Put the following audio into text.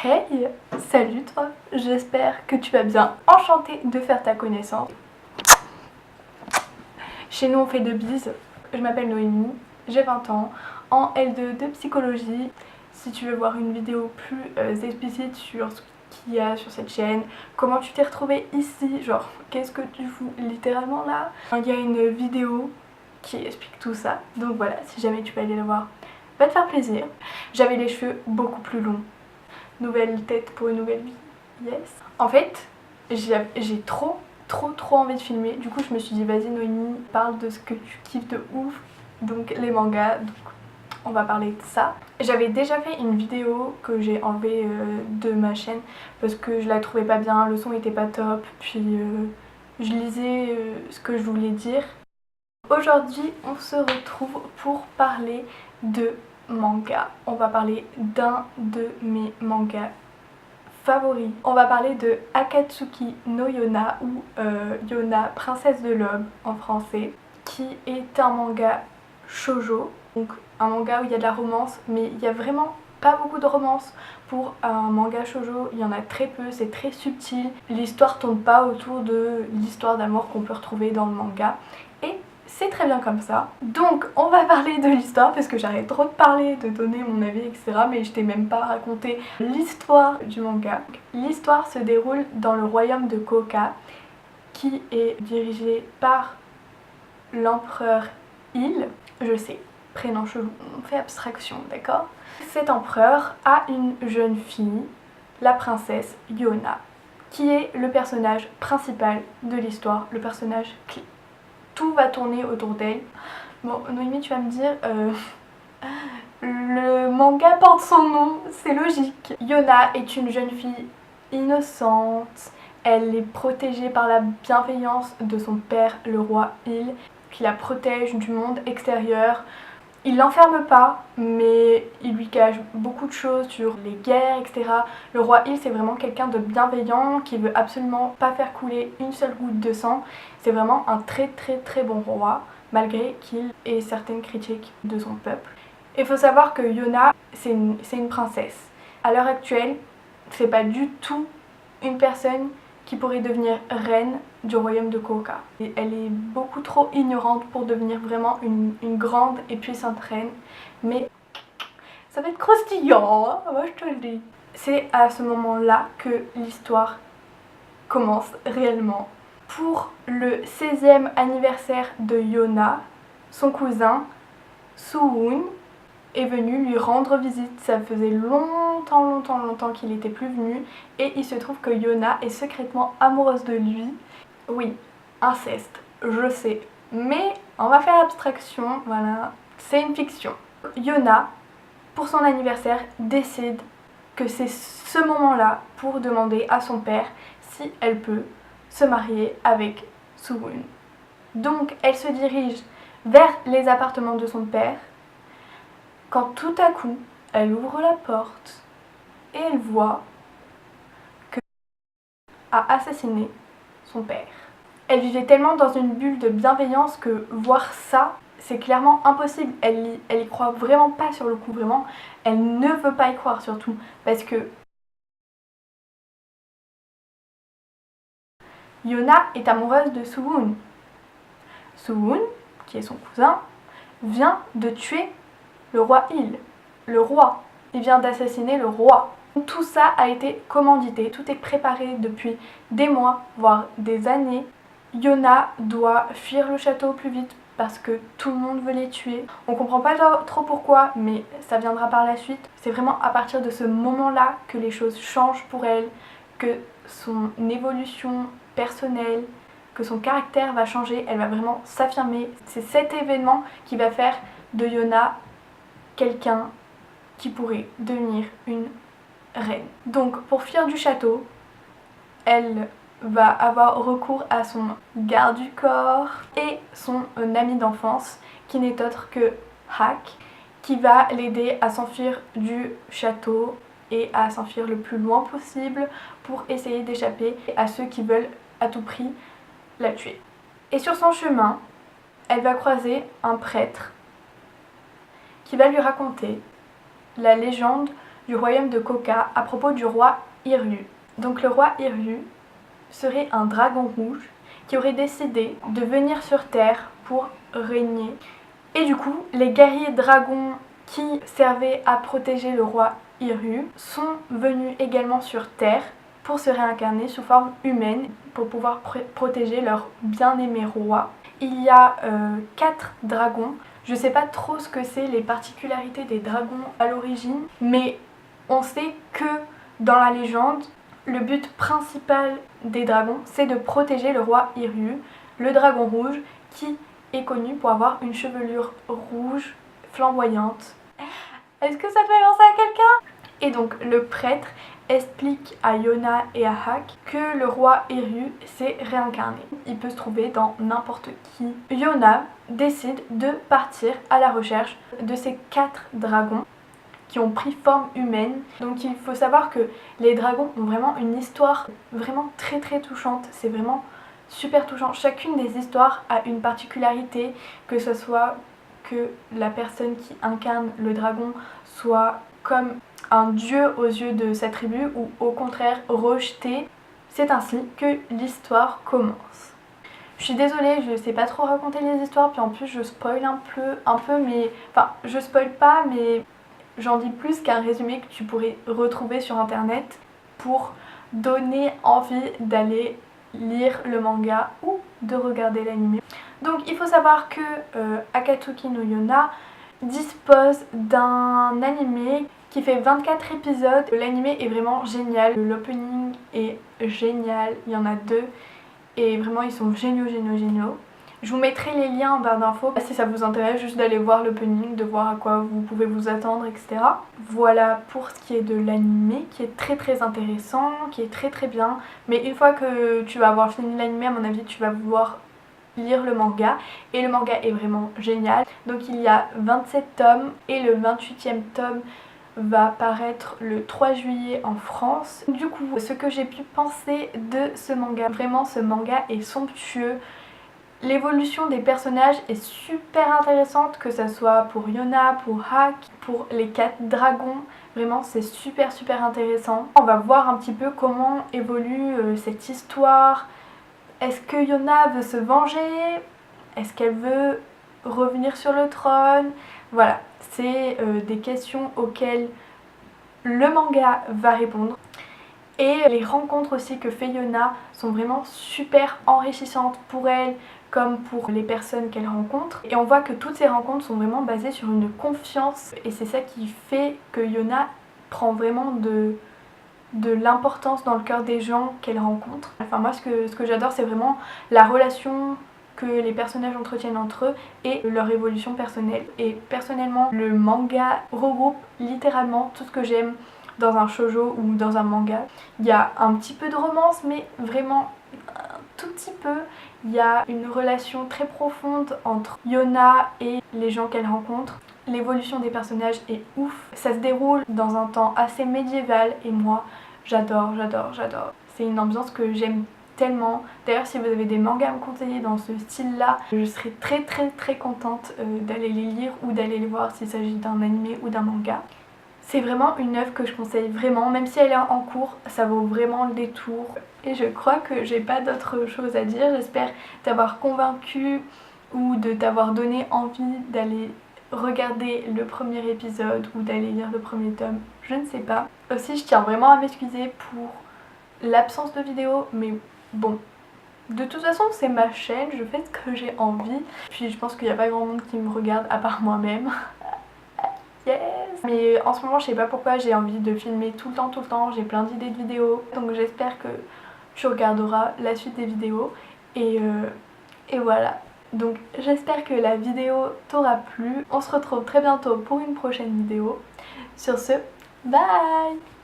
Hey, salut toi, j'espère que tu vas bien. Enchantée de faire ta connaissance. Chez nous on fait de bises. Je m'appelle Noémie, j'ai 20 ans, en L2 de psychologie. Si tu veux voir une vidéo plus explicite sur ce qu'il y a sur cette chaîne, comment tu t'es retrouvée ici, genre qu'est-ce que tu fous littéralement là, il y a une vidéo qui explique tout ça. Donc voilà, si jamais tu peux aller la voir, va te faire plaisir. J'avais les cheveux beaucoup plus longs. Nouvelle tête pour une nouvelle vie, yes. En fait, j'ai trop envie de filmer. Du coup, je me suis dit, vas-y Noémie, parle de ce que tu kiffes de ouf. Donc les mangas, donc on va parler de ça. J'avais déjà fait une vidéo que j'ai enlevée de ma chaîne parce que je la trouvais pas bien, le son était pas top, puis je lisais ce que je voulais dire. Aujourd'hui, on se retrouve pour parler de manga. On va parler d'un de mes mangas favoris. On va parler de Akatsuki no Yona ou Yona, princesse de l'aube en français, qui est un manga shoujo, donc un manga où il y a de la romance, mais il y a vraiment pas beaucoup de romance. Pour un manga shoujo, il y en a très peu, c'est très subtil. L'histoire tourne pas autour de l'histoire d'amour qu'on peut retrouver dans le manga. Et c'est très bien comme ça. Donc on va parler de l'histoire parce que j'arrête trop de parler, de donner mon avis, etc. Mais je t'ai même pas raconté l'histoire du manga. L'histoire se déroule dans le royaume de Koka, qui est dirigé par l'empereur Il. Je sais, prénom chelou, on fait abstraction, d'accord? Cet empereur a une jeune fille, la princesse Yona, qui est le personnage principal de l'histoire, le personnage clé. Tout va tourner autour d'elle. Bon, Noémie, tu vas me dire, le manga porte son nom, c'est logique. Yona est une jeune fille innocente, elle est protégée par la bienveillance de son père, le roi Il, qui la protège du monde extérieur. Il l'enferme pas, mais il lui cache beaucoup de choses sur les guerres, etc. Le roi Il, c'est vraiment quelqu'un de bienveillant qui veut absolument pas faire couler une seule goutte de sang. C'est vraiment un très bon roi, malgré qu'il ait certaines critiques de son peuple. Il faut savoir que Yona, c'est une princesse. À l'heure actuelle, c'est pas du tout une personne qui pourrait devenir reine du royaume de Koka. Et elle est beaucoup trop ignorante pour devenir vraiment une grande et puissante reine, mais ça va être croustillant, hein, moi je te le dis. C'est à ce moment-là que l'histoire commence réellement. Pour le 16e anniversaire de Yona, son cousin Suwon est venu lui rendre visite. Ça faisait longtemps qu'il n'était plus venu, et il se trouve que Yona est secrètement amoureuse de lui. Oui, inceste, je sais, mais on va faire abstraction, voilà, c'est une fiction. Yona, pour son anniversaire, décide que c'est ce moment-là pour demander à son père si elle peut se marier avec Suwon. Donc elle se dirige vers les appartements de son père, quand tout à coup, elle ouvre la porte et elle voit que a assassiné son père. Elle vivait tellement dans une bulle de bienveillance que voir ça, c'est clairement impossible. Elle y croit vraiment pas sur le coup, vraiment. Elle ne veut pas y croire surtout, parce que Yona est amoureuse de Suwon. Suwon, qui est son cousin, vient de tuer le roi Il, le roi. Il vient d'assassiner le roi. Tout ça a été commandité, tout est préparé depuis des mois, voire des années. Yona doit fuir le château au plus vite parce que tout le monde veut les tuer. On comprend pas trop pourquoi, mais ça viendra par la suite. C'est vraiment à partir de ce moment-là que les choses changent pour elle, que son évolution personnelle, que son caractère va changer, elle va vraiment s'affirmer. C'est cet événement qui va faire de Yona quelqu'un qui pourrait devenir une reine. Donc pour fuir du château, elle va avoir recours à son garde du corps et son ami d'enfance, qui n'est autre que Hak, qui va l'aider à s'enfuir du château et à s'enfuir le plus loin possible pour essayer d'échapper à ceux qui veulent à tout prix la tuer. Et sur son chemin, elle va croiser un prêtre qui va lui raconter la légende du royaume de Koka à propos du roi Hiryu. Donc le roi Hiryu serait un dragon rouge qui aurait décidé de venir sur Terre pour régner. Et du coup, les guerriers dragons qui servaient à protéger le roi Hiryu sont venus également sur Terre pour se réincarner sous forme humaine pour pouvoir protéger leur bien-aimé roi. Il y a 4 dragons. Je sais pas trop ce que c'est les particularités des dragons à l'origine, mais on sait que dans la légende, le but principal des dragons, c'est de protéger le roi Hiryu, le dragon rouge, qui est connu pour avoir une chevelure rouge flamboyante. Est-ce que ça te fait penser à quelqu'un? Et donc le prêtre explique à Yona et à Hak que le roi Hiryu s'est réincarné. Il peut se trouver dans n'importe qui. Yona décide de partir à la recherche de ces 4 dragons qui ont pris forme humaine. Donc il faut savoir que les dragons ont vraiment une histoire vraiment très touchante. C'est vraiment super touchant. Chacune des histoires a une particularité, que ce soit que la personne qui incarne le dragon soit comme un dieu aux yeux de sa tribu ou au contraire rejeté. C'est ainsi que l'histoire commence. Je suis désolée, je sais pas trop raconter les histoires, puis en plus je spoil un peu, mais enfin je spoil pas, mais j'en dis plus qu'un résumé que tu pourrais retrouver sur internet pour donner envie d'aller lire le manga ou de regarder l'anime. Donc il faut savoir que Akatsuki no Yona dispose d'un animé qui fait 24 épisodes. L'animé est vraiment génial, l'opening est génial, il y en a 2 et vraiment ils sont géniaux. Je vous mettrai les liens en barre d'infos si ça vous intéresse, juste d'aller voir l'opening, de voir à quoi vous pouvez vous attendre, etc. Voilà pour ce qui est de l'animé, qui est très intéressant, qui est très bien. Mais une fois que tu vas avoir fini l'animé, à mon avis, tu vas vouloir lire le manga. Et le manga est vraiment génial. Donc il y a 27 tomes et le 28e tome va paraître le 3 juillet en France. Du coup, ce que j'ai pu penser de ce manga, vraiment ce manga est somptueux. L'évolution des personnages est super intéressante, que ce soit pour Yona, pour Hak, pour les 4 dragons. Vraiment c'est super intéressant. On va voir un petit peu comment évolue cette histoire. Est-ce que Yona veut se venger? Est-ce qu'elle veut revenir sur le trône? Voilà, c'est des questions auxquelles le manga va répondre. Et les rencontres aussi que fait Yona sont vraiment super enrichissantes pour elle comme pour les personnes qu'elle rencontre. Et on voit que toutes ces rencontres sont vraiment basées sur une confiance et c'est ça qui fait que Yona prend vraiment de l'importance dans le cœur des gens qu'elle rencontre. Enfin moi ce que j'adore c'est vraiment la relation que les personnages entretiennent entre eux et leur évolution personnelle. Et personnellement le manga regroupe littéralement tout ce que j'aime dans un shoujo ou dans un manga. Il y a un petit peu de romance mais vraiment un tout petit peu. Il y a une relation très profonde entre Yona et les gens qu'elle rencontre. L'évolution des personnages est ouf. Ça se déroule dans un temps assez médiéval et moi j'adore. C'est une ambiance que j'aime tellement. D'ailleurs si vous avez des mangas à me conseiller dans ce style là, je serais très contente d'aller les lire ou d'aller les voir s'il s'agit d'un animé ou d'un manga. C'est vraiment une œuvre que je conseille vraiment, même si elle est en cours, ça vaut vraiment le détour. Et je crois que j'ai pas d'autre chose à dire. J'espère t'avoir convaincu ou de t'avoir donné envie d'aller regarder le premier épisode ou d'aller lire le premier tome, je ne sais pas. Aussi je tiens vraiment à m'excuser pour l'absence de vidéo, mais bon, de toute façon c'est ma chaîne, je fais ce que j'ai envie. Puis je pense qu'il n'y a pas grand monde qui me regarde à part moi-même. Yes. Mais en ce moment je sais pas pourquoi j'ai envie de filmer tout le temps, j'ai plein d'idées de vidéos. Donc j'espère que tu regarderas la suite des vidéos et voilà. Donc j'espère que la vidéo t'aura plu. On se retrouve très bientôt pour une prochaine vidéo. Sur ce, bye!